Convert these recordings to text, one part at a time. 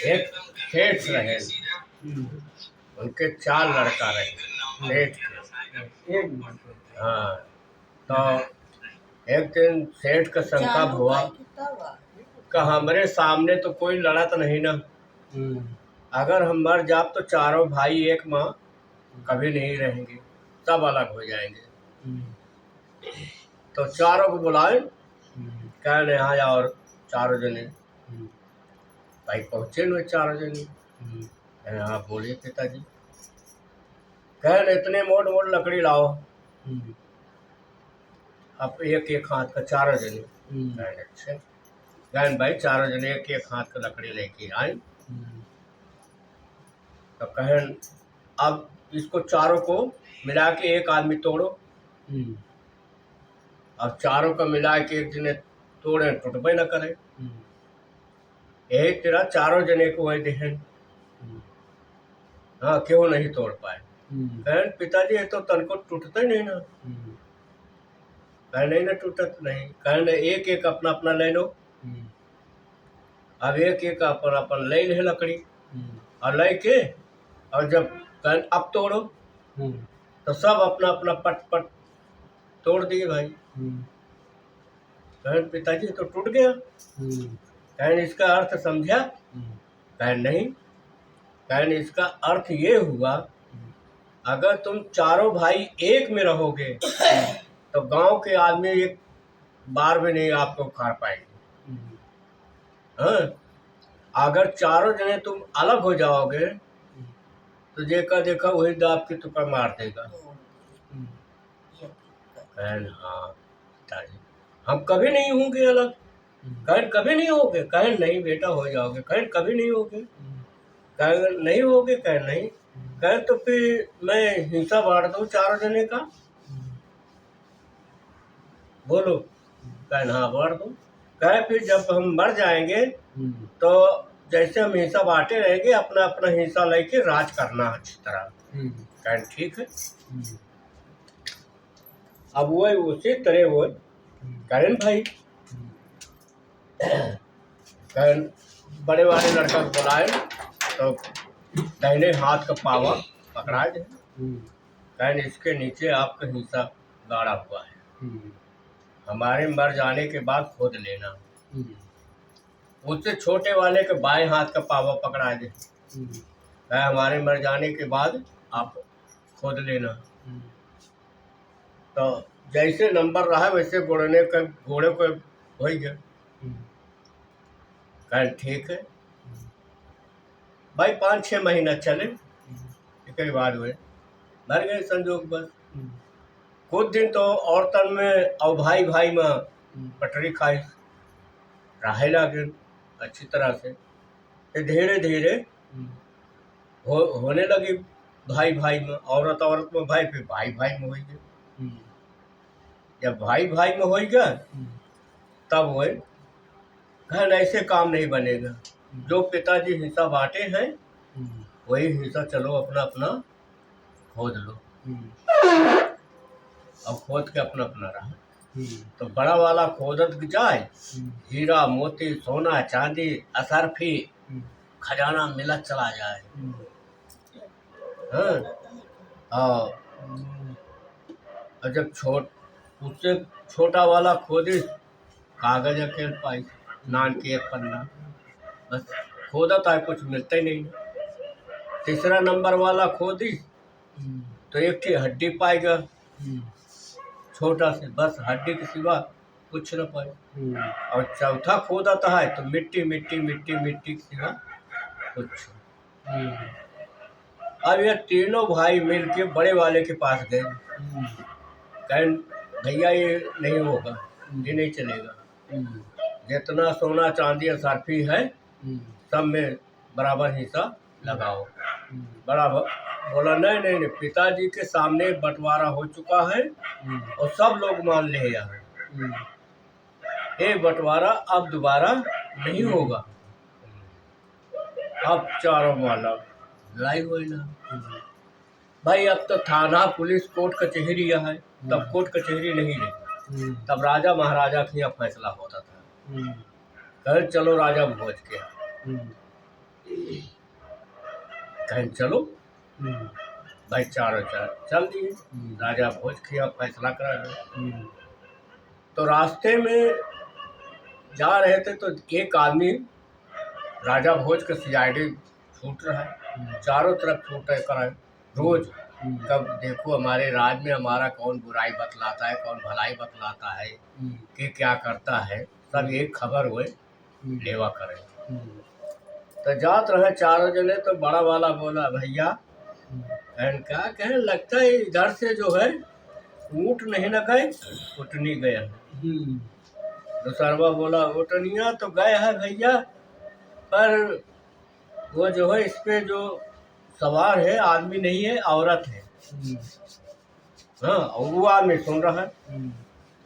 एक सेठ रहे, उनके 4 लड़का रहे सेठ के। हाँ, तो एक दिन सेठ का संकल्प हुआ कि हमारे सामने तो कोई लड़त नहीं ना, अगर हम मर जाब तो चारों भाई एक माँ कभी नहीं रहेंगे, सब अलग हो जाएंगे। तो चारों को बुलाए, कहने यहाँ और चारों जने भाई पहुँचे हुए चारों जने। हाँ बोलिए पिताजी। कहने इतने मोट मोट लकड़ी लाओ, अब एक एक हाथ का चारों जने। कहने अच्छा। कहने भाई चारों जने एक एक हाथ का लकड़ी लेके आए। तो कहन अब इसको चारों को मिला के एक आदमी तोड़ो। अब चारों का मिला के एक जने तोड़े टूटबे न करे, यही तेरा चारों जने को वही देहन। हाँ क्यों नहीं तोड़ पाए? कहन पिताजी ये तो तन को टूटता ही नहीं ना। कह नहीं ना टूटत नहीं। कहन एक एक अपना अपना ले लो। अब एक एक अपन अपन ले ले लकड़ी और ले के, और जब कहन अब तोड़ो तो सब अपना अपना पट पट तोड़ दिए भाई। कहन पिताजी तो टूट गया। कहन इसका अर्थ समझा? कहन नहीं। कहन इसका अर्थ ये हुआ, अगर तुम चारों भाई एक में रहोगे तो गांव के आदमी एक बार भी नहीं आपको उखाड़ पाएंगे। हाँ, अगर चारों जने तुम अलग हो जाओगे तो देखा देखा वही दाब के तुका मार देगा। कहन हाँ पिताजी हम कभी नहीं होंगे अलग। कहन कभी नहीं होगे? कहन नहीं बेटा हो जाओगे। कहन कभी नहीं होगे? कहन नहीं होगे? कहन नहीं। कहन तो फिर मैं हिस्सा बांट दूं चारों जने का? बोलो। कहन हाँ बांट दो। कहे फिर जब हम मर जाएंगे तो जैसे हम हिस्सा बांटे रहेंगे अपना अपना हिस्सा लेके राज करना अच्छी तरह। कहन ठीक है। अब वो उसी तरह वो कहन भाई, कहन बड़े वाले लड़का को बुलाए तो दाहिने हाथ का पावा पकड़ा दे। कहन इसके नीचे आपका हिस्सा गाड़ा हुआ है, हमारे मर जाने के बाद खोद लेना। उससे छोटे वाले के बाएं हाथ का पावा पकड़ा दे, कहे हमारे मर जाने के बाद आप खोद लेना। तो जैसे नंबर रहा वैसे घोड़े को हो गया। कहे ठीक है भाई। 5-6 महीना चले, इसके बाद हुए मर गए संजोग बस। कुछ दिन तो औरतन में और भाई भाई में पटरी खाई रहे लगे अच्छी तरह से। धीरे धीरे होने लगी भाई भाई में, औरत औरत में भाई, फिर भाई भाई में हो गए। जब भाई भाई में हो गया तब वो कहन ऐसे काम नहीं बनेगा। जो पिताजी हिस्सा बांटे हैं वही हिस्सा चलो अपना अपना खोद लो। अब खोद के अपना अपना रहा। तो बड़ा वाला खोदत जाए, हीरा मोती सोना चांदी असरफी खजाना मिलत चला जाए। हाँ, और जब उससे छोटा वाला खोदी कागज के पाई नान के एक पन्ना, बस खोदत है कुछ मिलता ही नहीं। तीसरा नंबर वाला खोदी तो एक थी हड्डी पाएगा छोटा से, बस हड्डी के सिवा कुछ न पाए। और चौथा खोदता है तो मिट्टी मिट्टी मिट्टी मिट्टी के सिवा कुछ। अब ये तीनों भाई मिल के बड़े वाले के पास गए। कहन भैया ये नहीं होगा, ये नहीं चलेगा। जितना सोना चांदी असरफी है सब में बराबर हिस्सा लगाओ। बराबर बोला नहीं नहीं नहीं, पिताजी के सामने बंटवारा हो चुका है और सब लोग मान ले ये बंटवारा अब दोबारा नहीं होगा। अब चारों वाला लड़ाई हुई ना भाई। अब तो थाना पुलिस कोर्ट कचहरी है, तब कोर्ट कचहरी नहीं रही। तब राजा महाराजा के यहाँ फैसला होता था। कहे चलो राजा भोज के यहाँ। कहें चलो भाई, चारों चल दिए। राजा भोज किया, फैसला करा गया। तो रास्ते में जा रहे थे तो एक आदमी राजा भोज का सीआईडी छूट रहा है, चारों तरफ छूट है कराए रोज। कब देखो हमारे राज में हमारा कौन बुराई बतलाता है, कौन भलाई बतलाता है, कि क्या करता है, सब एक खबर हुए लेवा करें। तो जात रहे चारों जने। तो बड़ा वाला बोला भैया क्या कहें, लगता है इधर से जो है ऊँट नहीं न गए, उठनी गया। दूसरवा बोला उठनिया तो गए है भैया, पर वो जो है इस पे जो सवार है आदमी नहीं है, औरत है। हाँ, और वो आदमी सुन रहा है।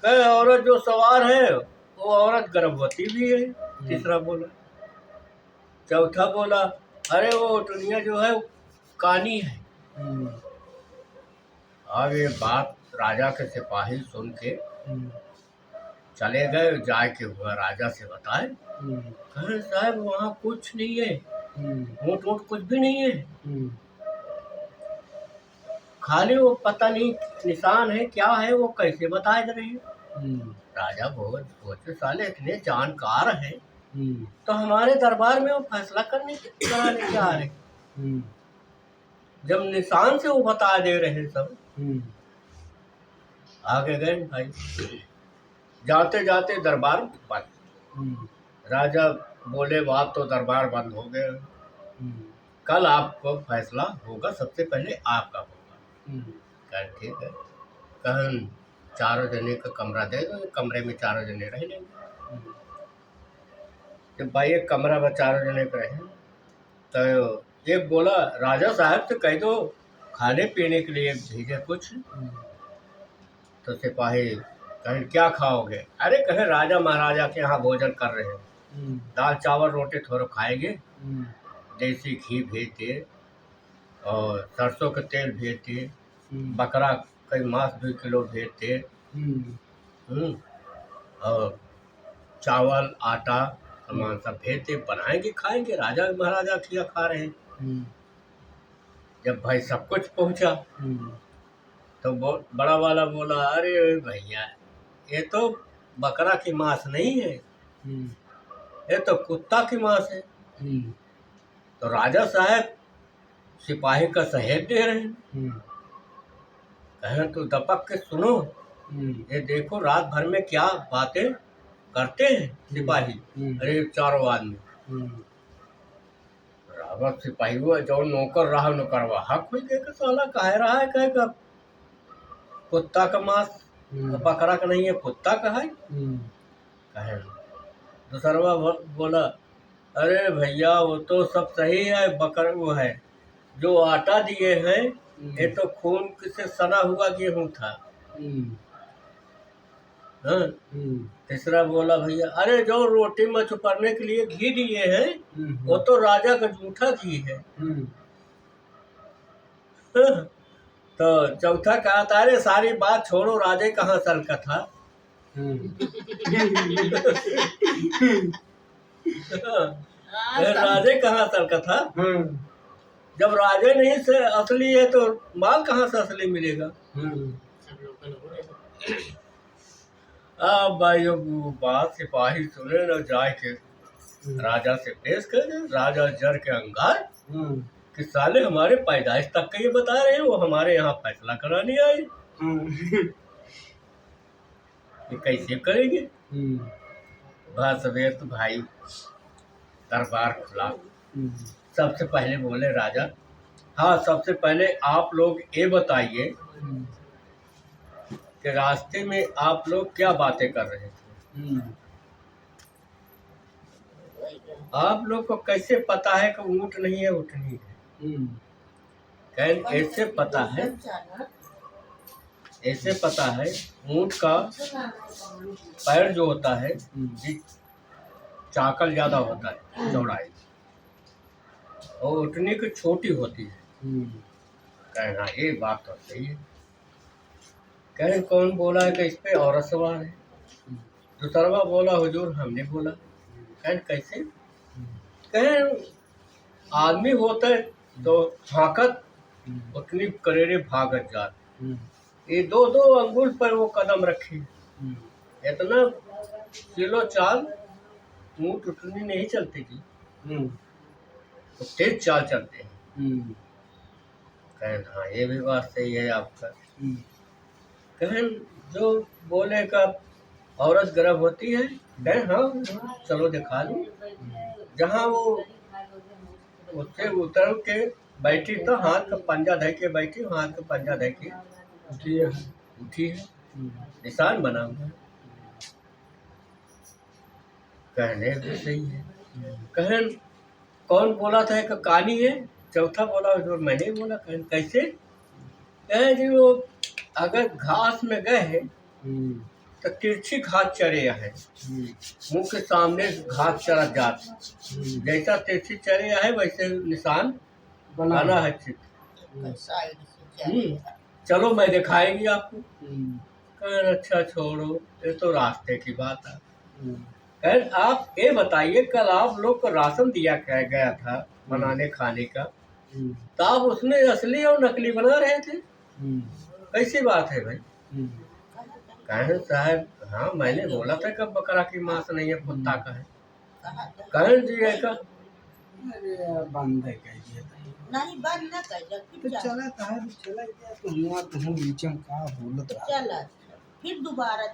कहे औरत जो सवार है वो औरत गर्भवती भी है। तीसरा बोला। चौथा बोला अरे वो उठनिया जो है कानी है। अब ये बात राजा के सिपाही सुन के चले गए, जाके हुआ राजा से बताए। कहे साहब वहाँ कुछ नहीं है, ऊँट ऊँट कुछ भी नहीं है, खाली वो पता नहीं निशान है, क्या है वो कैसे बताए दे रहे हैं। राजा भोज सोचे साले इतने जानकार हैं तो हमारे दरबार में वो फैसला कराने के आ रहे, जब निशान से वो बता दे रहे सब। आगे गए भाई, जाते जाते दरबार बंद। राजा बोले बात तो दरबार बंद हो गया, कल आपको फैसला होगा, सबसे पहले आपका होगा। कह ठीक है। कहन चारों जने का कमरा दे दो, कमरे में चारों जने रह लेंगे। जब भाई एक कमरा में चारों जने का रहे तो एक बोला राजा साहब से कह दो खाने पीने के लिए भेजे कुछ। तो सिपाही कहें क्या खाओगे? अरे कहे राजा महाराजा के यहाँ भोजन कर रहे हैं, दाल चावल रोटी थोड़ा खाएंगे, देसी घी भेज दिए और सरसों का तेल भेज दिए, बकरा कई मांस 2 किलो भेज दिए, और चावल आटा सामान सब भेज दिए, बनाएंगे खाएंगे, राजा महाराजा खिया खा रहे हैं। जब भाई सब कुछ पहुंचा तो बड़ा वाला बोला अरे भैया ये तो बकरा की मांस नहीं है, ये तो कुत्ता की मांस है। तो राजा साहब सिपाही का सहेज दे रहे हैं। कहें तो दपक के सुनो, ये देखो रात भर में क्या बातें करते हैं सिपाही। अरे चारों आदमी रावत सिपाही हुआ जो नौकर रहा नौकरवा हक हुई के साला कह रहा है, कहेगा कुत्ता का मांस, बकरा का नहीं है, कुत्ता का है। कहे दूसरवा बोला अरे भैया वो तो सब सही है, बकरा वो है, जो आटा दिए हैं ये तो खून से सना हुआ गेहूं था। हाँ। तीसरा बोला भैया अरे जो रोटी में छुपाने के लिए घी दिए हैं वो तो राजा का जूठा घी है। हाँ। तो चौथा कहा था अरे सारी बात छोड़ो, राजे कहाँ सल का था। राजे कहाँ सल का था, जब राजे नहीं से असली है तो माल कहाँ से असली मिलेगा। अब भाई बात सिपाही सुने न जाए के राजा से पेश कर दे। राजा जर के अंगार कि साले हमारे पैदाइश तक का ये बता रहे हैं, वो हमारे यहाँ फैसला कराने आए, ये कैसे करेंगे। बात सवेर तो भाई दरबार खुला। सबसे पहले बोले राजा हाँ सबसे पहले आप लोग ये बताइए कि रास्ते में आप लोग क्या बातें कर रहे थे, आप लोग को कैसे पता है कि ऊँट नहीं है उठनी है। ऐसे पता है, ऐसे पता है ऊँट का पैर जो होता है चाकल ज्यादा होता है चौड़ाई, और उठनी की छोटी होती है। कहना ये बात तो सही है। कहें कौन बोला है कि इस पे औरत सवार है। दूसरवा बोला हुजूर हमने बोला। कहें कैसे? कहें आदमी होता है तो हाकत उतनी करेरे भागत जात, ये दो दो अंगुल पर वो कदम रखे, इतना किलो चाल ऊँट उतनी नहीं चलती थी, तो तेज चाल चलते हैं। कहें हाँ ये भी बात सही है आपका। कहें जो बोले का औरत गर्भ होती है, कहें हाँ चलो दिखा लो। जहाँ वो उससे उतर के बैठी तो हाथ का पंजा धर के बैठी, हाथ का पंजा धर के उठी है, निशान बना हुआ है। कहने भी सही है। कहें कौन बोला था कि कानी है, चौथा बोला जो मैंने बोला। कहें कैसे? कहें जी वो अगर घास में गए हैं तो तिरछी घास चरे है, मुंह के सामने घास चरा जात, जैसा तिरछी चरे है वैसे निशान बनाना है चित्र। चलो मैं दिखाएंगी आपको। कहें अच्छा छोड़ो, ये तो रास्ते की बात है। कहें आप ये बताइए कल आप लोग को राशन दिया गया था बनाने खाने का, तो आप उसमें असली और नकली बना रहे थे, कैसी बात है भाई? कहें साहब हाँ मैंने बोला था कि बकरा की मांस नहीं है, कुत्ता का है। कहें जी है का बंद है नहीं, बंद ना कर तो चला कहा चला गया तो हुआ तो बीच में का बोलत चला फिर दोबारा